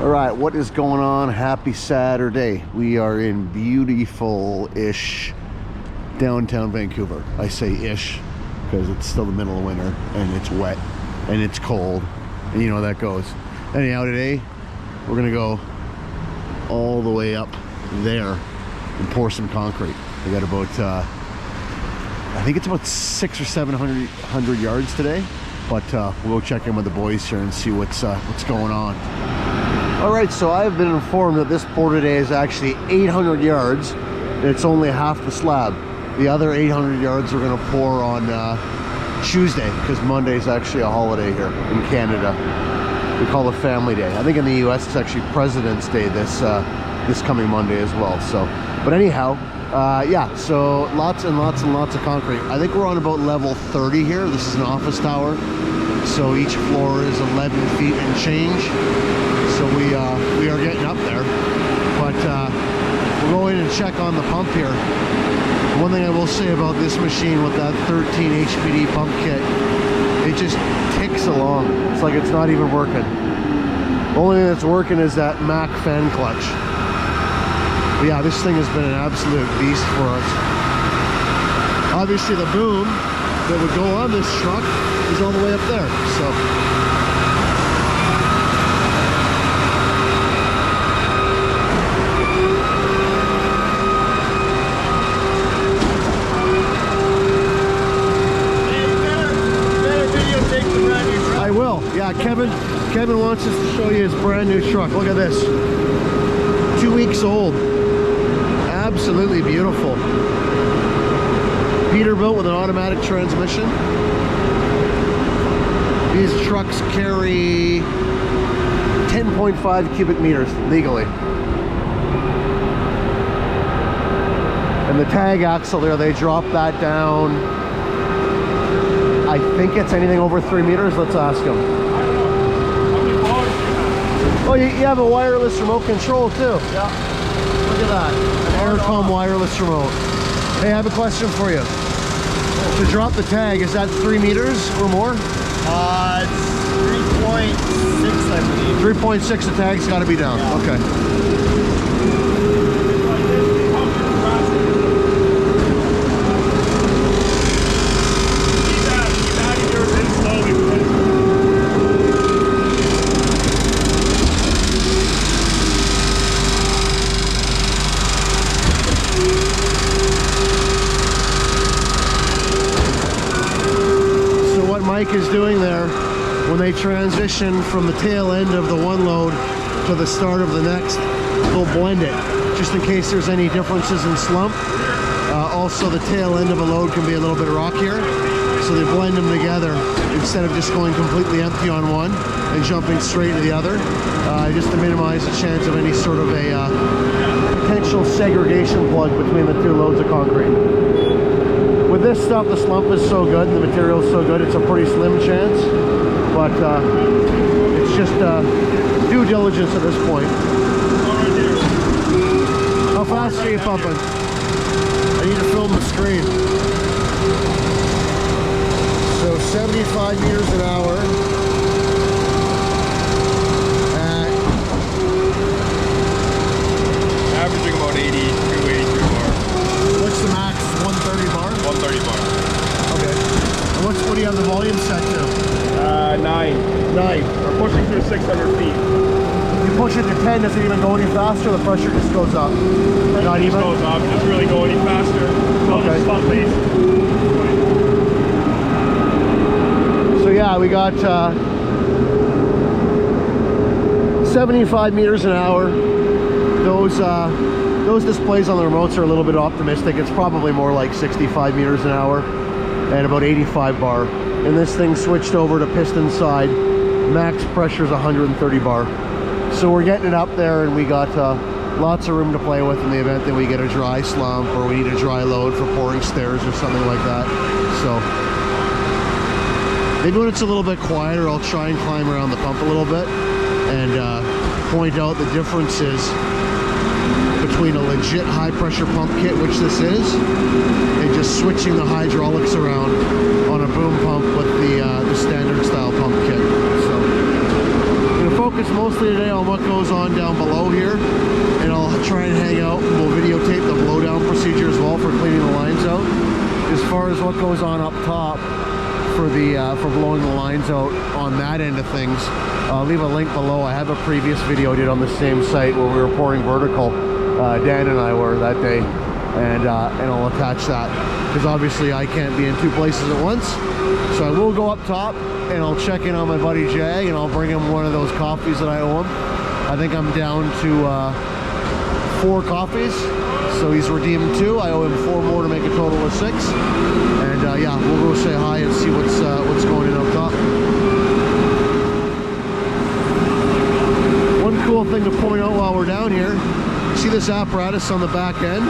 All right, what is going on? Happy Saturday. We are in beautiful-ish downtown Vancouver. I say ish because it's still the middle of winter and it's wet and it's cold and you know how that goes. Anyhow, today we're gonna go all the way up there and pour some concrete. We got about I think it's about 600 or 700 yards today, but we'll go check in with the boys here and see what's going on. All right, so I've been informed that this pour today is actually 800 yards and it's only half the slab. The other 800 yards we're gonna pour on Tuesday, because Monday is actually a holiday here in Canada. We call it Family Day. I think in the US it's actually President's Day this coming Monday as well. So, but anyhow, yeah, so lots and lots and lots of concrete. I think we're on about level 30 here. This is an office tower, so each floor is 11 feet and change. So we are getting up there, but we'll go in and check on the pump here. One thing I will say about this machine with that 13 HPD pump kit, it just ticks along. It's like it's not even working. The only thing that's working is that Mac fan clutch. But yeah, this thing has been an absolute beast for us. Obviously the boom that would go on this truck is all the way up there, so. Yeah, Kevin wants us to show you his brand new truck. Look at this. 2 weeks old. Absolutely beautiful. Peterbilt with an automatic transmission. These trucks carry 10.5 cubic meters legally. And the tag axle there, they drop that down. I think it's anything over 3 meters. Let's ask him. Oh, you have a wireless remote control too. Yeah. Look at that. An Aircom wireless remote. Hey, I have a question for you. To drop the tag, is that 3 meters or more? It's 3.6, I believe. 3.6, the tag's got to be down. Yeah. Okay. Mike is doing there, when they transition from the tail end of the one load to the start of the next, they'll blend it just in case there's any differences in slump. Also, the tail end of a load can be a little bit rockier, so they blend them together instead of just going completely empty on one and jumping straight to the other, just to minimize the chance of any sort of a potential segregation plug between the two loads of concrete. With this stuff, the slump is so good and the material is so good, it's a pretty slim chance, but it's just due diligence at this point. How fast are you pumping? I need to film the screen. So 75 meters an hour at averaging about 82 bar. What's the max? 130 bar? 130 bar. Okay. And what do you have the volume set to? 9. 9. We're pushing through 600 feet. You push it to 10, does it even go any faster? The pressure just goes up? Not even? Just goes up, doesn't really go any faster. Okay. So yeah, we got 75 meters an hour. Those displays on the remotes are a little bit optimistic. It's probably more like 65 meters an hour and about 85 bar. And this thing switched over to piston side. Max pressure is 130 bar. So we're getting it up there, and we got lots of room to play with in the event that we get a dry slump or we need a dry load for pouring stairs or something like that. So maybe when it's a little bit quieter, I'll try and climb around the pump a little bit and point out the differences between a legit high pressure pump kit, which this is, and just switching the hydraulics around on a boom pump with the standard style pump kit. So I'm going to focus mostly today on what goes on down below here, and I'll try and hang out and we'll videotape the blowdown procedure as well for cleaning the lines out. As far as what goes on up top for the for blowing the lines out on that end of things, I'll leave a link below. I have a previous video I did on the same site where we were pouring vertical. Dan and I were that day, and I'll attach that because obviously I can't be in two places at once. So I will go up top and I'll check in on my buddy Jag, and I'll bring him one of those coffees that I owe him. I think I'm down to 4 coffees, so he's redeemed 2. I owe him 4 more to make a total of 6. And yeah, we'll go say hi and see what's going in up top. One cool thing to point out while we're down here, you see this apparatus on the back end?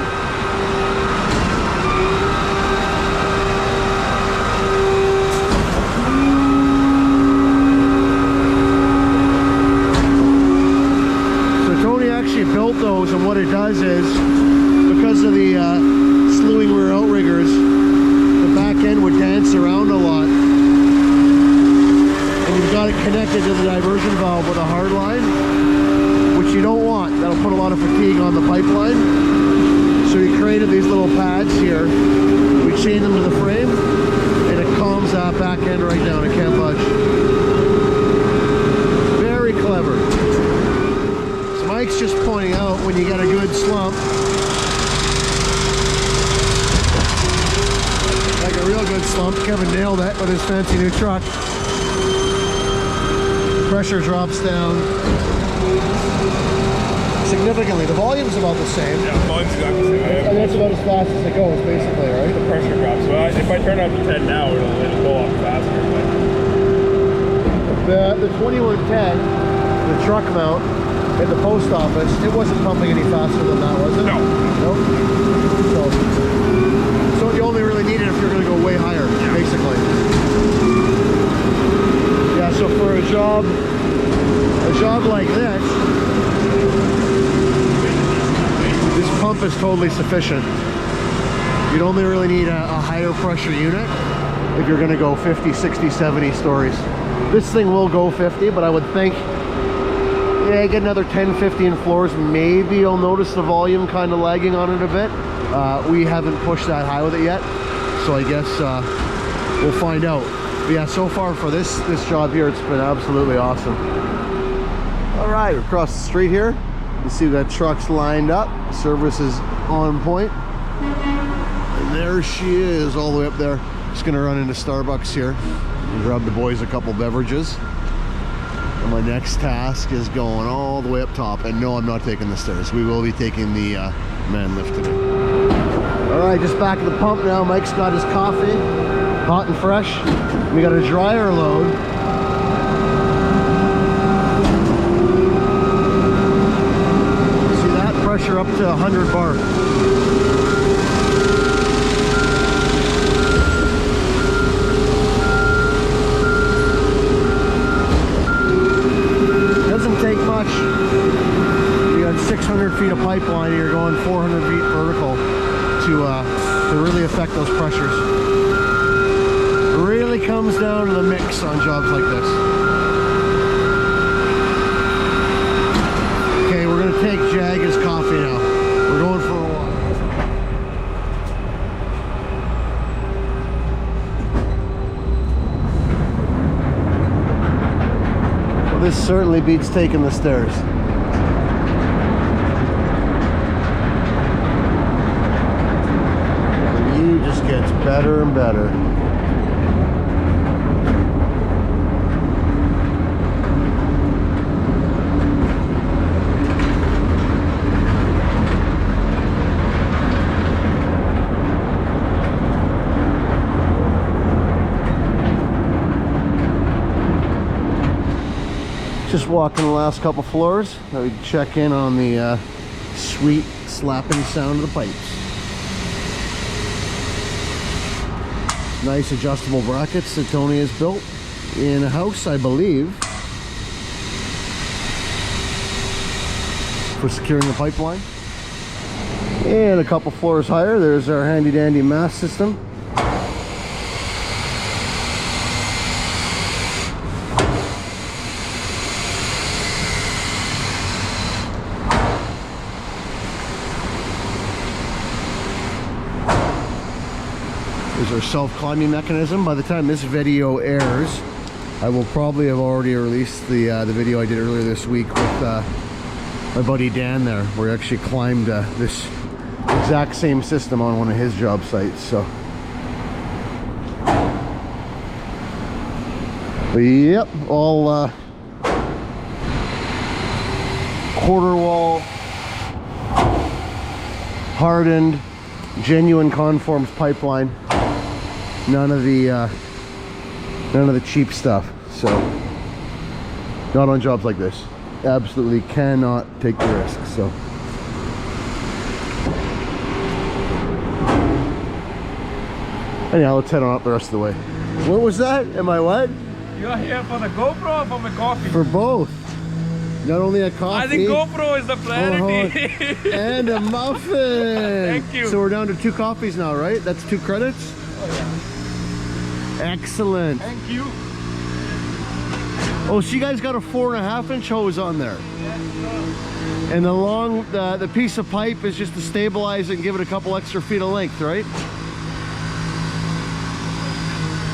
Built those, and what it does is, because of the slewing rear outriggers, the back end would dance around a lot, and you've got it connected to the diversion valve with a hard line, which you don't want. That'll put a lot of fatigue on the pipeline. So we created these little pads here, we chain them to the frame, and it calms that back end right down. It can't budge. Very clever. Mike's just pointing out when you get a good slump, like a real good slump. Kevin nailed it with his fancy new truck. Pressure drops down significantly. The volume's about the same. Yeah, the volume's exactly the same. And that's about as fast as it goes, basically, right? The pressure drops. Well, if I turn it up to 10 now, it'll go up faster. But the 2110, the truck mount, at the post office, it wasn't pumping any faster than that, was it? No. Nope. So you only really need it if you're going to go way higher, basically. Yeah, so for a job like this pump is totally sufficient. You'd only really need a higher pressure unit if you're going to go 50, 60, 70 stories. This thing will go 50, but I would think, yeah, get another 10, 15 floors, maybe you'll notice the volume kind of lagging on it a bit. We haven't pushed that high with it yet, so I guess we'll find out. But yeah, so far for this job here, it's been absolutely awesome. All right, across the street here, you see we got trucks lined up. Service is on point. And there she is, all the way up there. Just gonna run into Starbucks here and grab the boys a couple beverages. And my next task is going all the way up top. And no, I'm not taking the stairs. We will be taking the man lift today. All right, just back at the pump now. Mike's got his coffee, hot and fresh. We got a dryer load. See that? Pressure up to 100 bar. Take much. You got 600 feet of pipeline, you're going 400 feet vertical to really affect those pressures. It really comes down to the mix on jobs like this. Okay, we're gonna take Jag his coffee now. We're going for a walk. This certainly beats taking the stairs. The view just gets better and better. Just walking the last couple floors. Now we check in on the sweet slapping sound of the pipes. Nice adjustable brackets that Tony has built in a house, I believe, for securing the pipeline. And a couple floors higher, there's our handy dandy mast system. their self-climbing mechanism. By the time this video airs, I will probably have already released the video I did earlier this week with my buddy Dan there, where he actually climbed this exact same system on one of his job sites. So, but yep, all quarter wall, hardened, genuine conforms pipeline. None of the cheap stuff. So, not on jobs like this. Absolutely cannot take the risk. So, anyhow, let's head on up the rest of the way. What was that? Am I what? You're here for the GoPro or for my coffee? For both. Not only a coffee. I think GoPro is the priority. And a muffin. Thank you. So we're down to 2 coffees now, right? That's 2 credits? Oh, yeah. Excellent. Thank you. Oh, so you guys got a 4.5-inch hose on there. Yes, sir. And the long, the piece of pipe is just to stabilize it and give it a couple extra feet of length, right?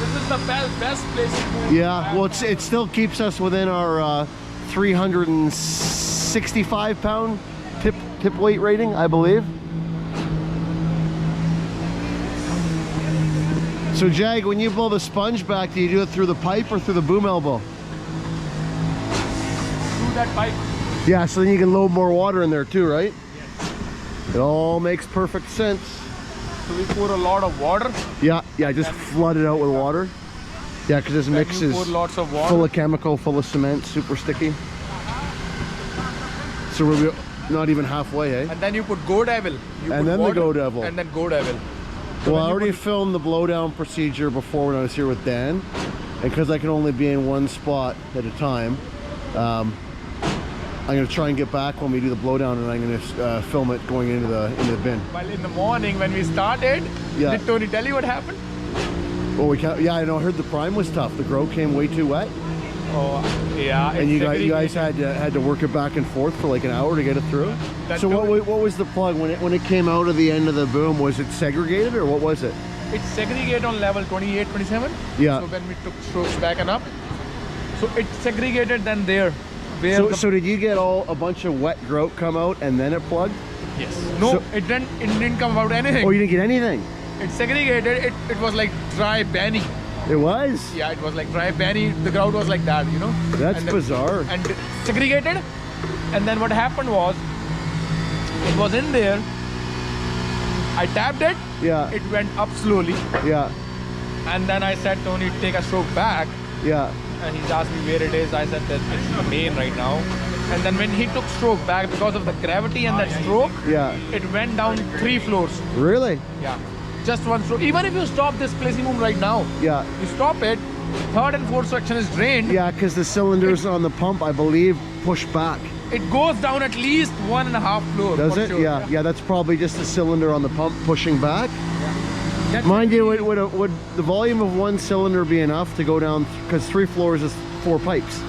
This is the best place to move. Yeah, well, it still keeps us within our 365 pound tip weight rating, I believe. So Jag, when you blow the sponge back, do you do it through the pipe or through the boom elbow? Through that pipe. Yeah, so then you can load more water in there too, right? Yes. It all makes perfect sense. So we pour a lot of water. Yeah, just flood it out with water. Yeah, because this mix is pour lots of water. full of chemical, full of cement, super sticky. So we're not even halfway, eh? And then you put Go Devil. And then the Go Devil. And then Go Devil. So Well, I already filmed the blowdown procedure before when I was here with Dan. And because I can only be in one spot at a time, I'm going to try and get back when we do the blowdown, and I'm going to film it going into the bin. Well, in the morning when we started, Yeah. did Tony tell you what happened? Well, we can't, yeah, I know. I heard the prime was tough. The grow came way too wet, Oh, yeah. and you guys had to work it back and forth for like an hour to get it through. That So too. what was the plug when it came out of the end of the boom? Was it segregated or what was it? It's segregated on level 28, 27. Yeah. So when we took strokes back and up, so it's segregated then there. Where So did you get a bunch of wet grout come out and then it plugged? yes. No, so- it didn't come out anything. Oh, you didn't get anything? It's segregated. It was like dry banny. It was? Yeah, it was like dry banny. The ground was like that, you know. That's And then- bizarre. And segregated. And then what happened was, it was in there. I tapped it. Yeah, It went up slowly. yeah, And then I said, Tony, take a stroke back. yeah. And he's asked me where it is. I said that it's the main right now. And then when he took stroke back, because of the gravity and that stroke, Yeah. it went down 3 floors. Really? Yeah, just 1 stroke. Even if you stop this placing boom right now, Yeah. you stop it, 3rd and 4th section is drained. Yeah, because the cylinders on the pump, I believe, push back. It goes down at least 1.5 floor. Does for it? sure. Yeah, that's probably just the cylinder on the pump pushing back. That's Mind you, would the volume of one cylinder be enough to go down? Because 3 floors is 4 pipes.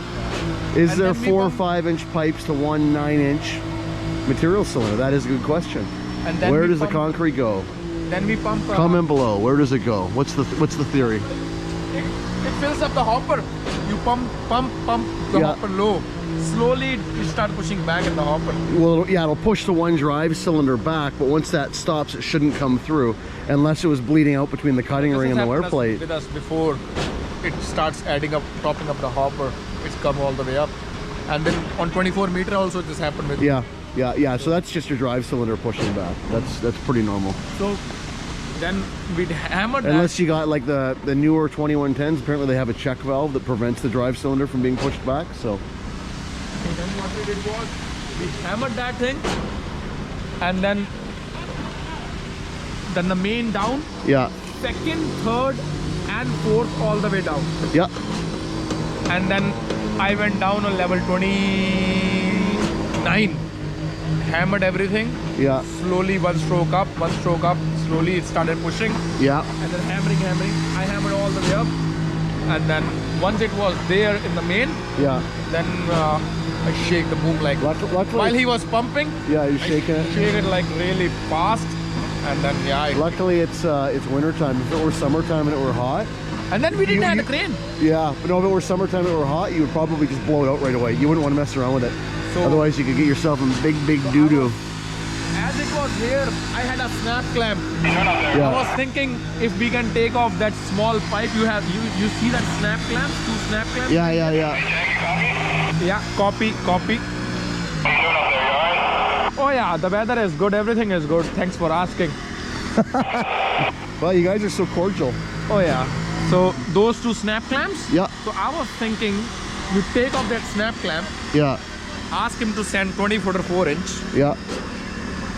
Is And there then we 4 or pump- 5-inch pipes to 1 9-inch material cylinder? That is a good question. And then Where we does the pump- concrete go? Then we pump. Comment below. Where does it go? What's the theory? It fills up the hopper. You pump the Yeah. hopper low. Slowly you start pushing back in the hopper. Well, yeah, it'll push the one drive cylinder back, but once that stops, it shouldn't come through unless it was bleeding out between the cutting ring and the wear plate. With us before it starts adding up, topping up the hopper. It's come all the way up. And then on 24 meter also this happened with. Yeah. So that's just your drive cylinder pushing back. That's pretty normal. So then we'd hammer that. Unless you got like the newer 2110s, apparently they have a check valve that prevents the drive cylinder from being pushed back. So And then what we did was we hammered that thing, and then the main down, yeah, 2nd, 3rd, and 4th all the way down. yeah, And then I went down on level 29, hammered everything. yeah, Slowly, 1 stroke up, 1 stroke up. Slowly it started pushing, yeah. and then hammering. I hammered all the way up, and then once it was there in the main, Yeah, then I shake the boom like. luckily, While he was pumping, yeah, you I shaking it. shake it like really fast, and then yeah. Luckily, it's winter time. If it were summertime and it were hot, And then we didn't have a crane. yeah, but no, if it were summertime and it were hot, you would probably just blow it out right away. You wouldn't want to mess around with it. So, otherwise, you could get yourself in big doo-doo. As it was here, I had a snap clamp. Yeah. I was thinking if we can take off that small pipe. You see that snap clamp? 2 snap clamps? Yeah. Yeah, copy. Oh yeah, the weather is good, everything is good. Thanks for asking. Well, you guys are so cordial. Oh yeah. So those 2 snap clamps? Yeah. So I was thinking you take off that snap clamp, Yeah. ask him to send 20-footer 4-inch, Yeah.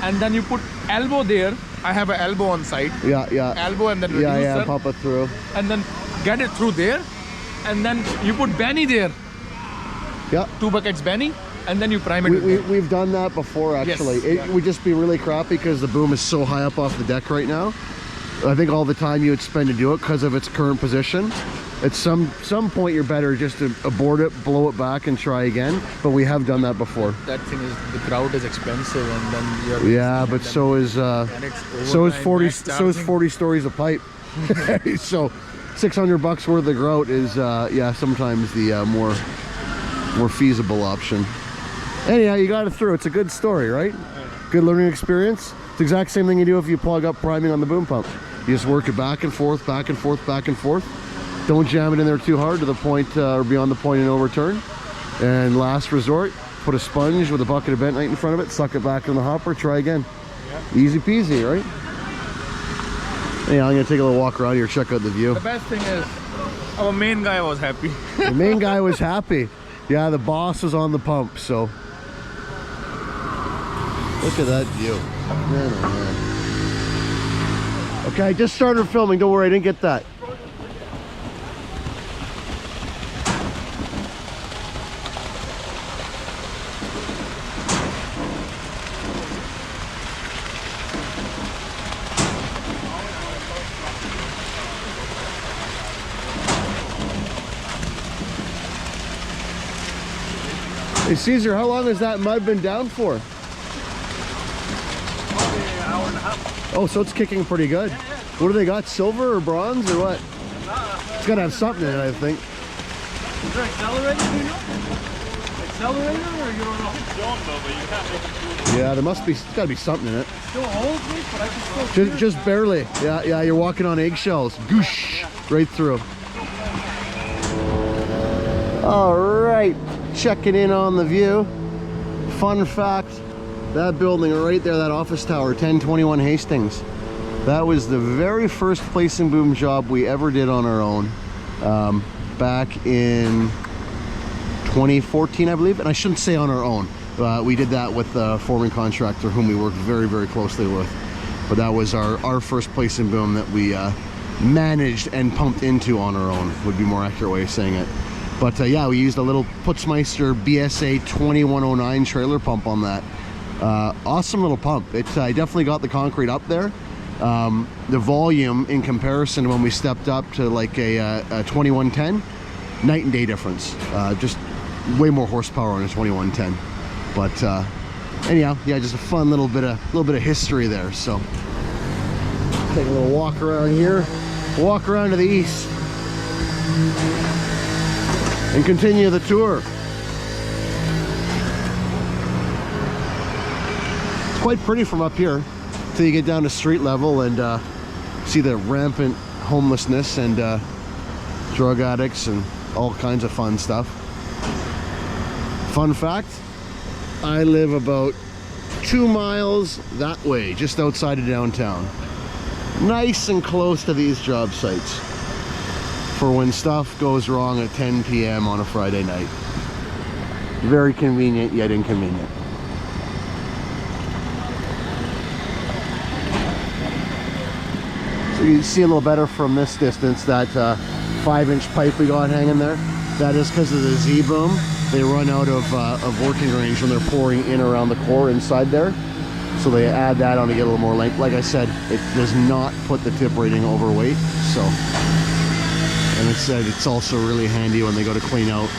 and then you put elbow there. I have an elbow on site. Yeah. Elbow and then Yeah, reducer. pop it through. And then get it through there, and then you put Benny there. Yeah. 2 buckets Benny, and then you prime it. We've done that before, actually. Yes, It yeah. would just be really crappy because the boom is so high up off the deck right now. I think all the time you would spend to do it because of its current position. At some point, you're better just to abort it, blow it back, and try again. But we have done that before. That thing is, the grout is expensive, and then you're Yeah, but so is 40 stories of pipe. So 600 bucks worth of grout is yeah, sometimes the more feasible option. Anyhow, you got it through. It's a good story, right? Good learning experience. It's the exact same thing you do if you plug up priming on the boom pump. You just work it back and forth. Don't jam it in there too hard to the point or beyond the point of no return. And last resort, put a sponge with a bucket of bentonite in front of it, suck it back in the hopper, try again. Yeah. Easy peasy, right? Yeah, I'm gonna take a little walk around here, check out the view. The best thing is, our main guy was happy. The main guy was happy. Yeah, the boss was on the pump, so. Look at that view. Man, oh man. Okay, I just started filming, don't worry, I didn't get that. Hey Caesar, how long has that mud been down for? Probably an hour and a half. Oh, so it's kicking pretty good. Yeah. What do they got, silver or bronze or what? It's gotta have something in it, I think. Is there accelerator, do you know? Accelerator, or you don't know? It's don't know, but you can't make it. Yeah, there must be, it's gotta be something in it. Still holds me, but I can still Just barely. Yeah, you're walking on eggshells. Goosh, right through. All right, checking in on the view. Fun fact, that building right there, that office tower, 1021 Hastings, that was the very first placing boom job we ever did on our own back in 2014, I believe. And I shouldn't say on our own. We did that with a forming contractor whom we worked very, very closely with. But that was our first placing boom that we managed and pumped into on our own, would be a more accurate way of saying it. But yeah, we used a little Putzmeister BSA 2109 trailer pump on that. Awesome little pump. It definitely got the concrete up there. The volume in comparison when we stepped up to like a 2110, night and day difference. Just way more horsepower on a 2110. But anyhow, yeah, just a fun little bit of history there. So take a little walk around here, walk around to the east, and continue the tour. It's quite pretty from up here till you get down to street level and see the rampant homelessness and drug addicts and all kinds of fun stuff. Fun fact, I live about 2 miles that way, just outside of downtown. Nice and close to these job sites for when stuff goes wrong at 10 p.m. on a Friday night. Very convenient, yet inconvenient. So you can see a little better from this distance, that 5-inch pipe we got hanging there. That is because of the Z-boom. They run out of working range when they're pouring in around the core inside there. So they add that on to get a little more length. Like I said, it does not put the tip rating overweight. So, and it said it's also really handy when they go to clean out.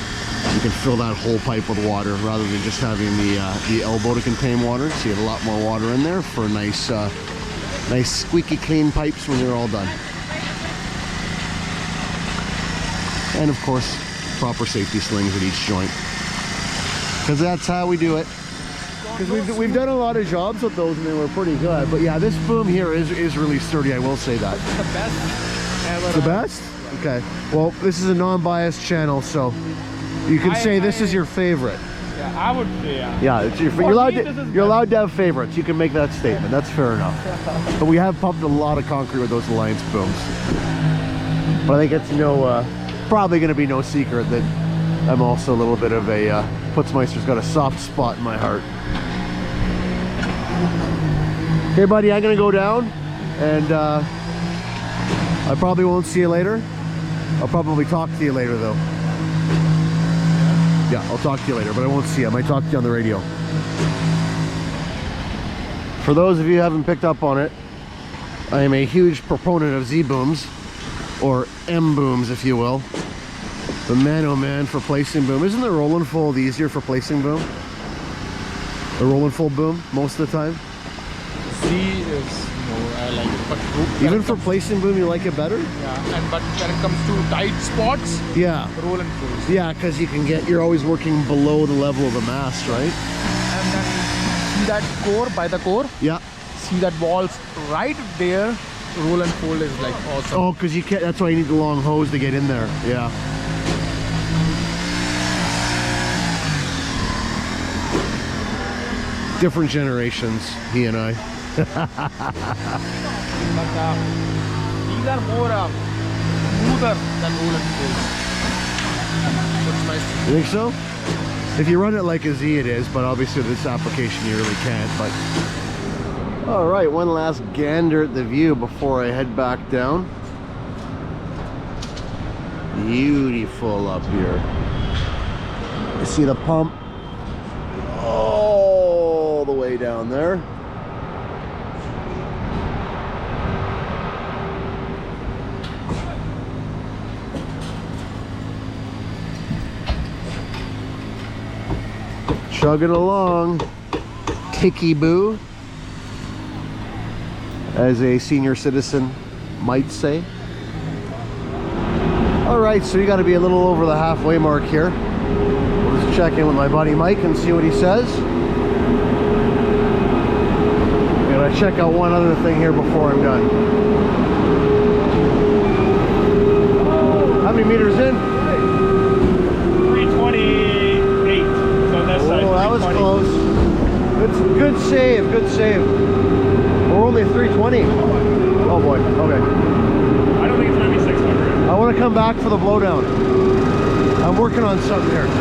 You can fill that whole pipe with water rather than just having the elbow to contain water. So you have a lot more water in there for a nice Nice squeaky clean pipes when you're all done. And of course, proper safety slings at each joint. Because that's how we do it. Because we've done a lot of jobs with those and they were pretty good. But yeah, this boom here is really sturdy, I will say that. It's the best ever. The best? Okay. Well, this is a non-biased channel, so you can say this is your favorite. Yeah, I would say yeah. Yeah, it's you're allowed to have favorites. You can make that statement. That's fair enough. But we have pumped a lot of concrete with those Alliance booms. But I think it's probably going to be no secret that I'm also a little bit of a Putzmeister's got a soft spot in my heart. Okay, buddy, I'm going to go down, and I probably won't see you later. I'll probably talk to you later, though. Yeah, I'll talk to you later, but I won't see you. I might talk to you on the radio. For those of you who haven't picked up on it, I am a huge proponent of Z-booms, or M-booms, if you will. The man, oh man, for placing boom. Isn't the roll and fold easier for placing boom? The roll and fold boom, most of the time? Z is more, I like it. But even for placing boom, you like it better? Yeah, but when it comes to tight spots, yeah, roll and fold. Yeah, because you're always working below the level of the mast, right? And then see that core, by the core? Yeah. See that walls right there, roll and fold is like awesome. Oh, because you can't, that's why you need the long hose to get in there. Yeah. Different generations, he and I. But these are more smoother than roll and fold. That's nice. You think so? If you run it like a Z, it is, but obviously with this application you really can't. But all right, one last gander at the view before I head back down. Beautiful up here. You see the pump all the way down there. Chugging along, ticky boo, as a senior citizen might say. All right, so you got to be a little over the halfway mark here. We'll just check in with my buddy Mike and see what he says. I'm gonna check out one other thing here before I'm done. How many meters in? 328. So that's like that was close. Good save, good save. We're only 320. Oh boy, okay. I don't think it's gonna be 600. I want to come back for the blowdown. I'm working on something here. So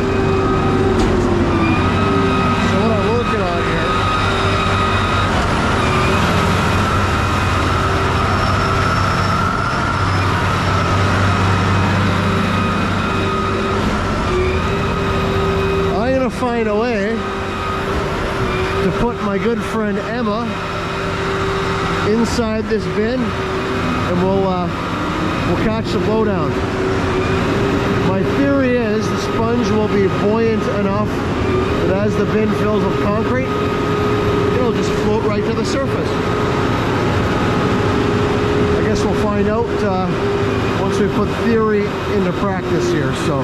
what I'm working on here, I'm gonna find a way to put my good friend Emma inside this bin, and we'll catch the blowdown. My theory is the sponge will be buoyant enough that as the bin fills with concrete, it'll just float right to the surface. I guess we'll find out once we put theory into practice here. So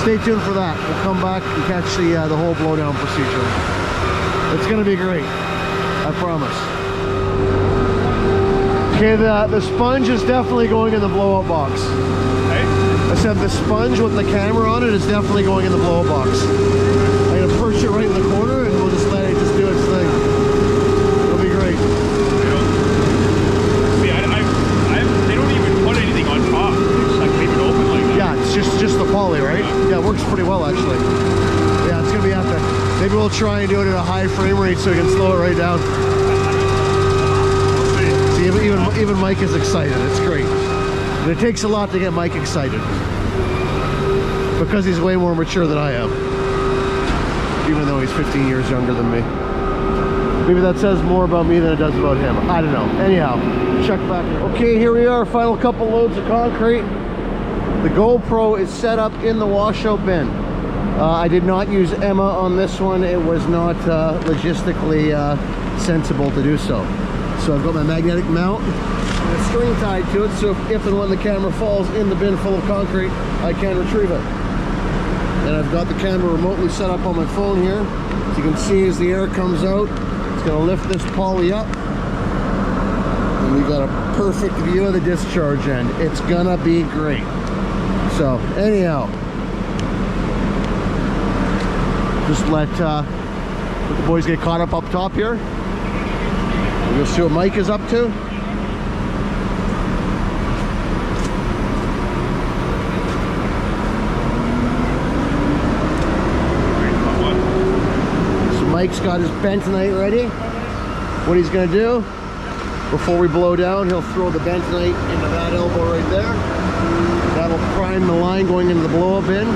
stay tuned for that. We'll come back and catch the whole blowdown procedure. It's gonna be great, I promise. Okay, the sponge is definitely going in the blow-up box. Hey? I said the sponge with the camera on it is definitely going in the blow-up box. I'm gonna perch it right in the corner and we'll just let it just do its thing. It'll be great. See, they don't even put anything on top. They just like leave it open like that. Yeah, it's just the poly, right? Yeah, it works pretty well actually. Yeah, it's gonna be epic. Maybe we'll try and do it at a high frame rate so we can slow it right down. See, even Mike is excited. It's great. And it takes a lot to get Mike excited. Because he's way more mature than I am. Even though he's 15 years younger than me. Maybe that says more about me than it does about him. I don't know. Anyhow, check back here. Okay, here we are. Final couple loads of concrete. The GoPro is set up in the washout bin. I did not use Emma on this one. It was not logistically sensible to do so. So I've got my magnetic mount and a string tied to it, so if and when the camera falls in the bin full of concrete, I can retrieve it. And I've got the camera remotely set up on my phone here. So you can see as the air comes out, it's going to lift this poly up. And we've got a perfect view of the discharge end. It's going to be great. So anyhow, just let the boys get caught up top here. We'll see what Mike is up to. Mike's got his bentonite ready. What he's going to do, before we blow down, he'll throw the bentonite into that elbow right there. That'll prime the line going into the blow-up bin,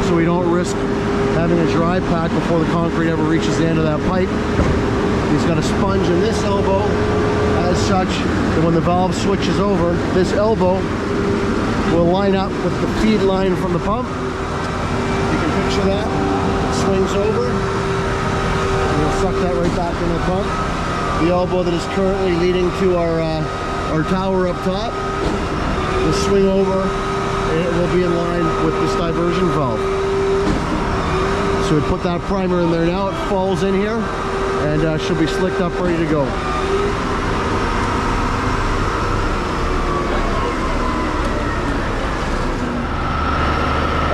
so we don't risk having a dry pack before the concrete ever reaches the end of that pipe. He's got a sponge in this elbow, as such that when the valve switches over, this elbow will line up with the feed line from the pump. You can picture that. It swings over. We'll suck that right back in the pump. The elbow that is currently leading to our tower up top will swing over and it will be in line with this diversion valve. So we put that primer in there now. It falls in here and should be slicked up, ready to go.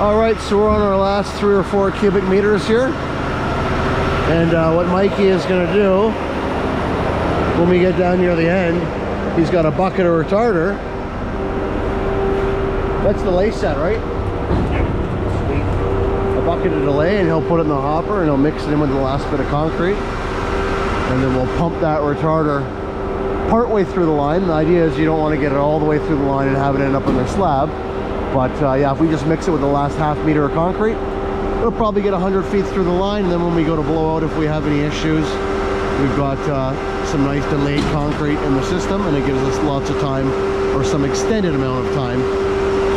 All right, so we're on our last 3 or 4 cubic meters here. And what Mikey is going to do when we get down near the end, he's got a bucket of retarder. That's delay set, right? Yeah. Sweet. A bucket of delay, and he'll put it in the hopper and he'll mix it in with the last bit of concrete. And then we'll pump that retarder partway through the line. The idea is you don't want to get it all the way through the line and have it end up in the slab. But yeah, if we just mix it with the last half meter of concrete, it'll probably get 100 feet through the line, and then when we go to blow out, if we have any issues, we've got some nice delayed concrete in the system, and it gives us lots of time, or some extended amount of time,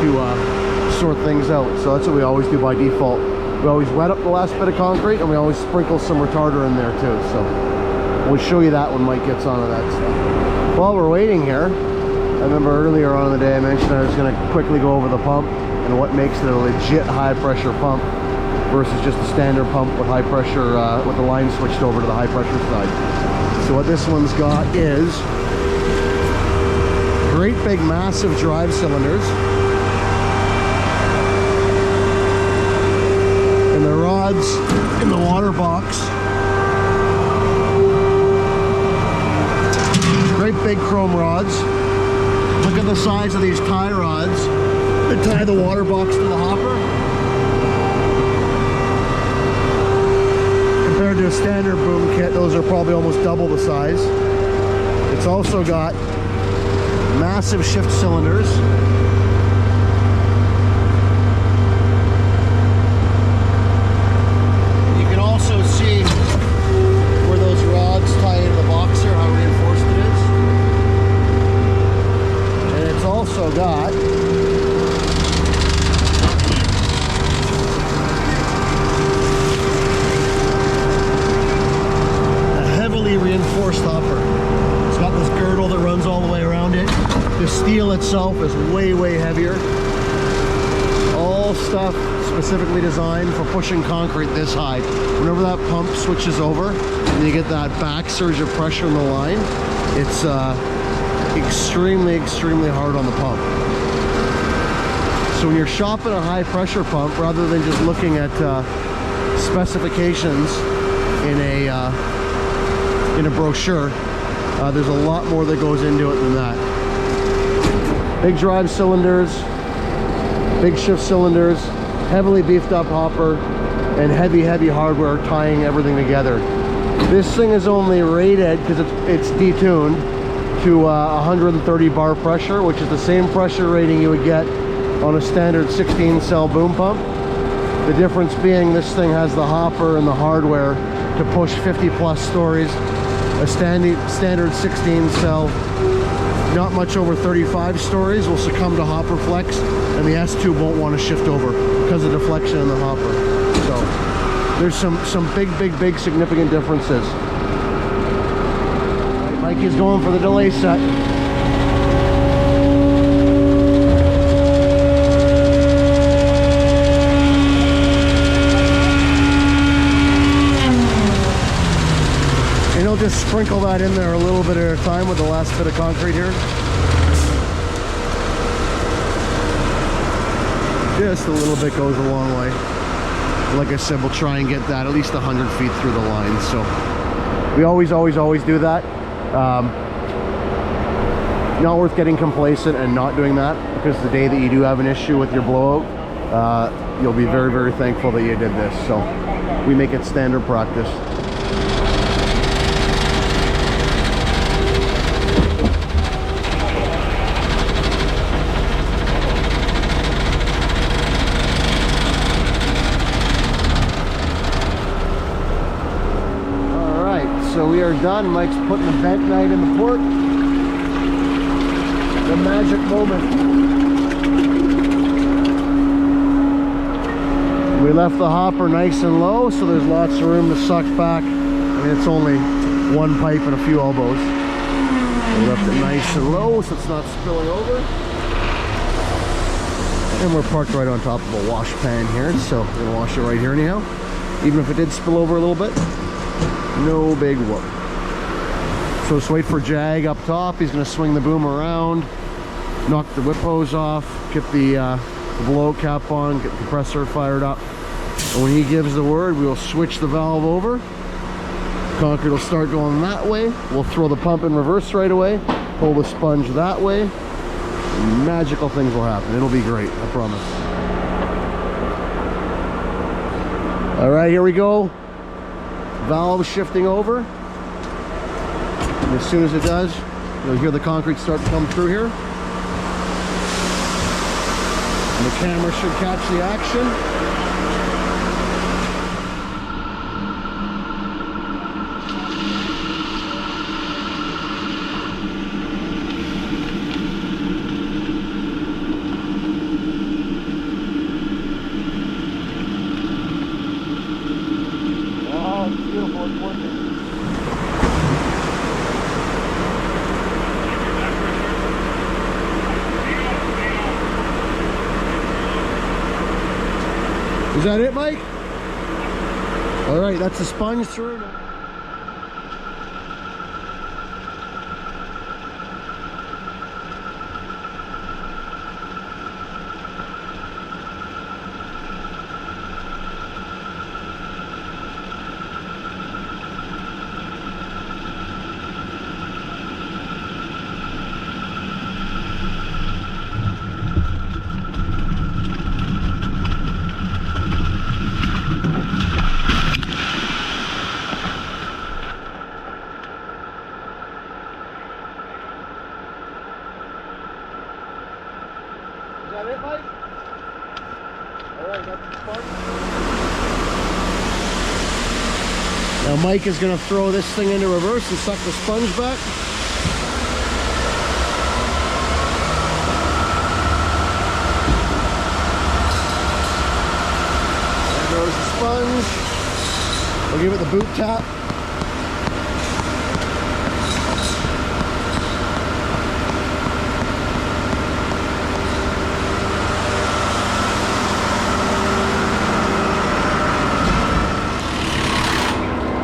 to sort things out. So that's what we always do by default. We always wet up the last bit of concrete, and we always sprinkle some retarder in there too. So we'll show you that when Mike gets onto that stuff. While we're waiting here, I remember earlier on in the day I mentioned I was going to quickly go over the pump and what makes it a legit high pressure pump versus just a standard pump with high pressure, with the line switched over to the high pressure side. So what this one's got is great big massive drive cylinders, and the rods in the water box, great big chrome rods. Look at the size of these tie rods that tie the water box to the hopper. Compared to a standard boom kit, those are probably almost double the size. It's also got massive shift cylinders. You can also see where those rods tie into the box here, how reinforced it is. And it's also got reinforced hopper. It's got this girdle that runs all the way around it. The steel itself is way heavier. All stuff specifically designed for pushing concrete this high. Whenever that pump switches over and you get that back surge of pressure in the line, it's extremely hard on the pump. So when you're shopping a high pressure pump, rather than just looking at specifications in a brochure, there's a lot more that goes into it than that. Big drive cylinders, big shift cylinders, heavily beefed up hopper, and heavy hardware tying everything together. This thing is only rated, because it's detuned, to 130 bar pressure, which is the same pressure rating you would get on a standard 16 cell boom pump. The difference being this thing has the hopper and the hardware to push 50 plus stories. A standard 16 cell, not much over 35 stories, will succumb to hopper flex, and the S2 won't want to shift over because of deflection in the hopper. So there's some big significant differences. Mike Mike is going for the delay set. And he'll just sprinkle that in there a little bit at a time with the last bit of concrete here. Just a little bit goes a long way. Like I said, we'll try and get that at least 100 feet through the line. So we always do that. Not worth getting complacent and not doing that, because the day that you do have an issue with your blowout, you'll be very, very thankful that you did this. So we make it standard practice. So we are done. Mike's putting the vent knight in the port. The magic moment. We left the hopper nice and low, so there's lots of room to suck back. I mean, it's only one pipe and a few elbows. We left it nice and low so it's not spilling over. And we're parked right on top of a wash pan here, so we're gonna wash it right here anyhow. Even if it did spill over a little bit, no big whoop. So let's wait for Jag up top. He's going to swing the boom around, knock the whip hose off, get the blow cap on, get the compressor fired up. And when he gives the word, we'll switch the valve over. Concrete will start going that way. We'll throw the pump in reverse right away, pull the sponge that way. Magical things will happen. It'll be great, I promise. All right, here we go. Valve shifting over. And as soon as it does, you'll hear the concrete start to come through here. And the camera should catch the action. Wow, it's beautiful, it's working. Is that it, Mike? All right, that's the sponge through. Is that it, Mike? All right, that's the sponge. Now Mike is going to throw this thing into reverse and suck the sponge back. There goes the sponge. We'll give it the boot tap.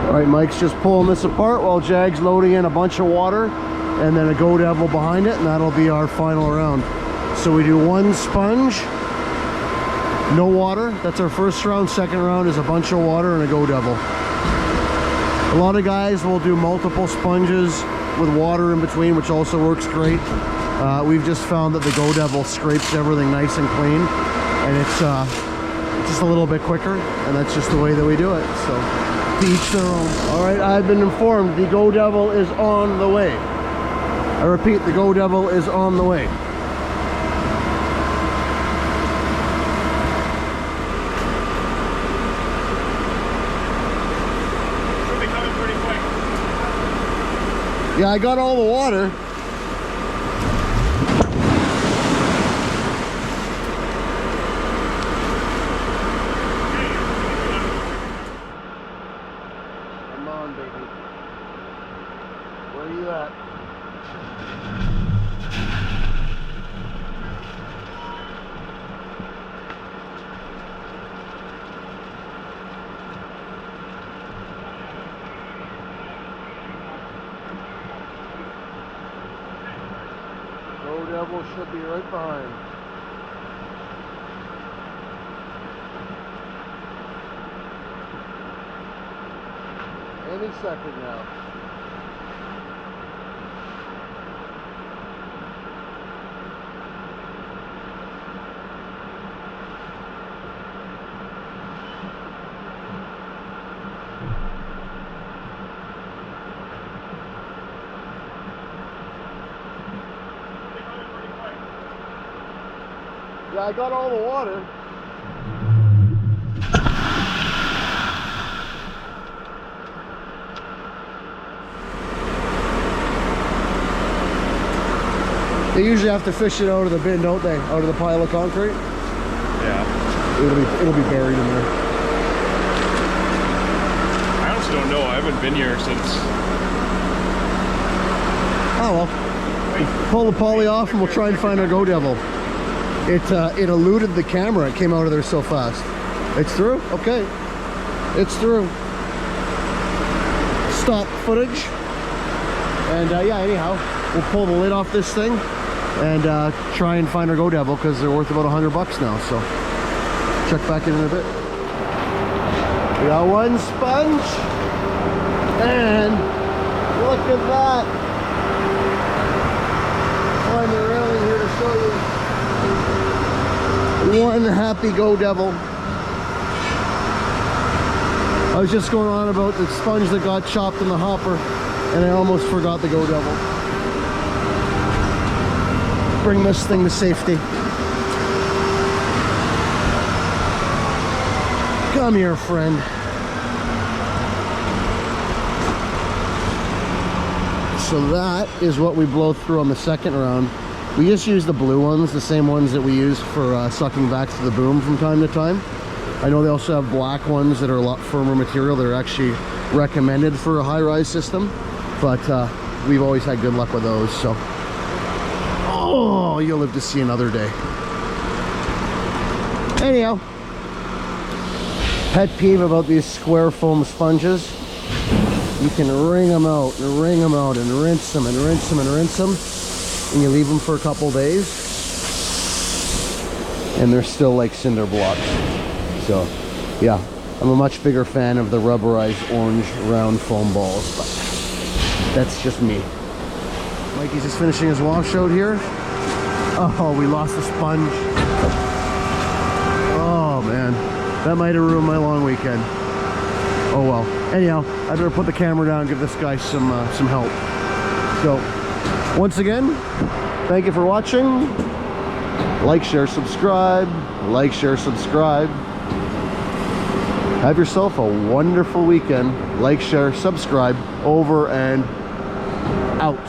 All right, Mike's just pulling this apart while Jag's loading in a bunch of water and then a Go Devil behind it, and that'll be our final round. So we do one sponge, no water. That's our first round. Second round is a bunch of water and a Go Devil. A lot of guys will do multiple sponges with water in between, which also works great. We've just found that the Go Devil scrapes everything nice and clean, and it's just a little bit quicker, and that's just the way that we do it. So to each their own. All right, I've been informed the Go Devil is on the way. I repeat, the Go Devil is on the way. Should be coming pretty quick. Yeah, I got all the water. Come on, baby. Where are you at? Go Devil should be right behind. Any second now. Yeah, I got all the water. They usually have to fish it out of the bin, don't they? Out of the pile of concrete? Yeah. It'll be buried in there. I honestly don't know. I haven't been here since. Oh well. We'll pull the poly off and we'll try and find our Go Devil. It eluded the camera. It came out of there so fast. It's through? Okay. It's through. Stop footage. And yeah, anyhow, we'll pull the lid off this thing and try and find our Go Devil because they're worth about $100 now. So check back in a bit. We got one sponge and look at that. Climb the railing here to show you. One happy Go Devil. I was just going on about the sponge that got chopped in the hopper and I almost forgot the Go Devil. Bring this thing to safety. Come here, friend. So that is what we blow through on the second round. We just use the blue ones, the same ones that we use for sucking back to the boom from time to time. I know they also have black ones that are a lot firmer material. They're actually recommended for a high-rise system, but we've always had good luck with those. So, oh, you'll live to see another day. Anyhow, pet peeve about these square foam sponges. You can wring them out and wring them out and rinse them and rinse them and rinse them. And you leave them for a couple days and they're still like cinder blocks. So yeah, I'm a much bigger fan of the rubberized orange round foam balls, but that's just me. Mikey's just finishing his washout here. Oh, we lost the sponge. Oh man, that might have ruined my long weekend. Oh well. Anyhow, I better put the camera down and give this guy some help. So once again, thank you for watching. Like, share, subscribe. Like, share, subscribe. Have yourself a wonderful weekend. Like, share, subscribe. Over and out.